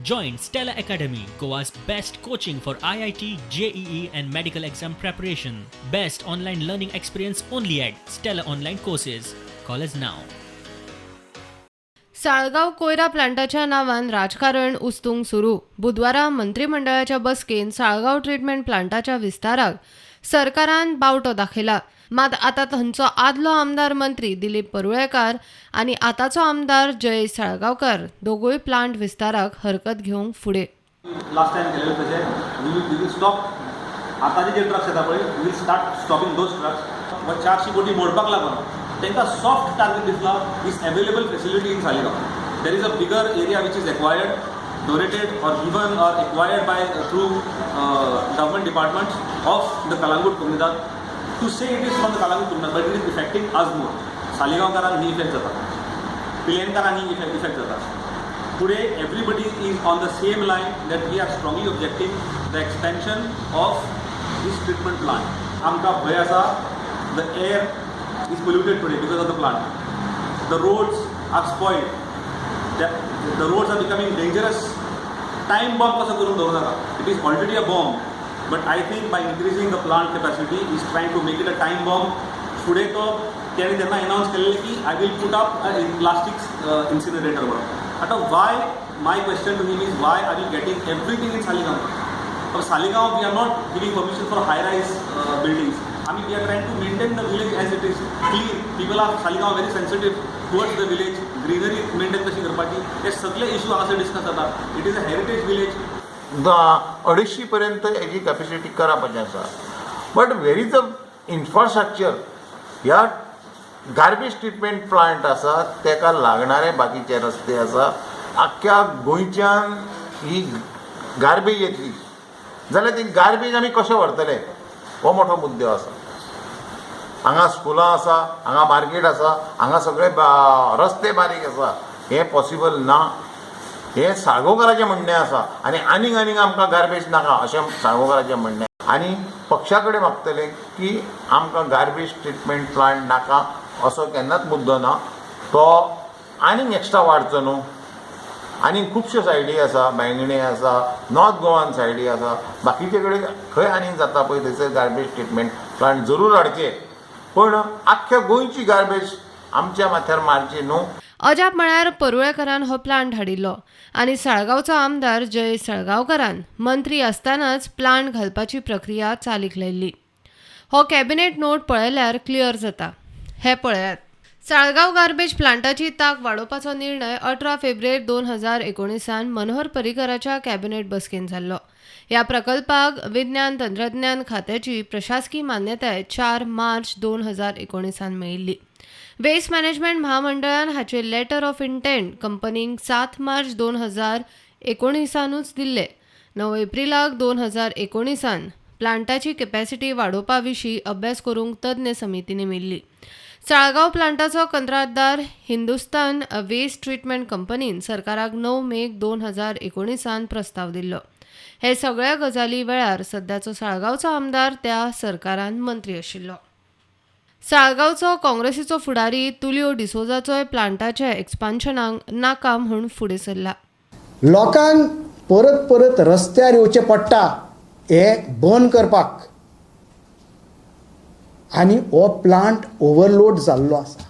Join Stella Academy, Goa's best coaching for IIT, JEE and medical exam preparation. Best online learning experience only at Stella Online Courses. Call us now. Salgaon कोयरा प्लांटाच्या नावान राजकारण उस्तूंक सुरू. बुधवारा मंत्रिमंडळाच्या बसकेन Salgaon treatment प्लांटाच्या विस्ताराक सरकारान बावटो दाखयला. मात आता थंयचो आदलो आमदार मंत्री दिलीप परुळेकर आनी आताचो आमदार जयेश साळगावकर दोगूय प्लांट विस्ताराक हरकत घेवंक फुडें. लास्ट टाइम केलेले तशें वी विल स्टॉप आतांचे जे ट्रक्स येता पळय we will start stopping those trucks. व 400 कोटी मोडपाक लागून तांकां सॉफ्ट टार्गेट दिसला is available facility in Saligao. There is a bigger area which is acquired, donated or given or acquired by through government departments of the Kalangut Comunidad. To say it is from the Kalangut Comunidad, but it is affecting us more. Saligavkaran he effect जाता, पिलेनकारान ही effect जाता. Today everybody is on the same line that we are strongly objecting the expansion of this treatment plant. आमकां भंय आसा, the air is polluted today because of the plant. The roads are spoiled. The roads are becoming dangerous. Time bomb कसा करून दवरूं नाका. It is already a bomb, but I think by increasing the plant capacity is trying to make it a time bomb. फुडें तो तेणे तेन्ना announce केल्लें की I will put up a plastics incinerator म्हणून. आता why, my question to him is why are you getting everything in Saligao? For Saligao we are not giving permission for high rise buildings. I mean we are trying to maintain the village as it is clean. People are Saligao very sensitive towards the village. Greenery maintain कशी करपाची हे सगळे issue हांगासर discuss जाता. It is a heritage village. 250 पर्यंत हेजी capacity करपाची आसा, but where is a infrastructure. ह्या गार्बेज ट्रीटमेंट प्लांट आसा तेका लागणारे बाकीचे रस्ते आसा. आख्ख्या गोंयच्यान ही गार्बेज येतली जाल्यार ती गार्बेज आमी कशें व्हरतले हो मोठो मुद्दो आसा. हांगा स्कुलां आसा, हांगा मार्केट आसा, हांगा सगळे रस्ते बारीक आसा. हें पॉसिबल ना. हें साळगांवकाराचें म्हणणें आसा आनी आनीक आमकां गार्बेज नाका अशें साळगांवकाराचें म्हणणें. आनी पक्षा कडेन मागतले की आमकां गार्बेज ट्रीटमेंट प्लांट नाका असो केन्नाच मुद्दो ना. तो आनीक एक्स्ट्रा वाडचो न्हू. आनीक खुबश्यो सायडी आसा, बेंगणे आसा, नॉर्थ गोवान सायडी आसा, बाकीचे कडेन खंय आनीक जाता पळय थंयसर गार्बेज ट्रीटमेंट प्लांट जरूर हाडचे. पण आख्ख्या गोंयची गार्बेज आमच्या माथ्यार मारची न्हू. अजाप म्हळ्यार परुळेकरान हो प्लांट हाडिल्लो आनी साळगांवचो आमदार जयेश साळगांवकारान मंत्री आसतनाच प्लांट घालपाची प्रक्रिया चालीक लायिल्ली. हो कॅबिनेट नोट पळयल्यार क्लियर जाता. हे पळयात. साळगांव गार्बेज प्लांटाची तांक वाडोवपाचो निर्णय 18 फेब्रुवारी 2019 मनोहर पर्रीकराच्या कॅबिनेट बसकेन जाल्लो. ह्या प्रकल्पाक विज्ञान तंत्रज्ञान खात्याची प्रशासकीय मान्यताय 4 मार्च 2019 मेळिल्ली. वेस्ट मॅनेजमेंट महामंडळान हाचे लेटर ऑफ इंटेंट कंपनीक 7 मार्च 2019 दिल्ले. 9 एप्रिलाक 2019 प्लांटाची कॅपॅसिटी वाडोवपा विशीं अभ्यास करूंक तज्ञ समितीने मेळिल्ली. साळगांव प्लांटाचो कंत्राटदार हिंदुस्तान वेस्ट ट्रीटमेंट कंपनीन सरकाराक 9 मे 2019 प्रस्ताव दिल्लो. हे सगळ्या गजाली वेळार सध्याचो साळगांवचो आमदार त्या सरकारान मंत्री आशिल्लो. साळगांवचो काँग्रेसीचो फुडारी तुलियो डिसोजाचोय प्लांटाच्या एक्सपान्शनाक नाका म्हूण फुडें सरला. लोकांक परत परत रस्त्यार येवचें पडटा हे बंद करपाक. आनी हो प्लांट ओवरलोड जाल्लो आसा.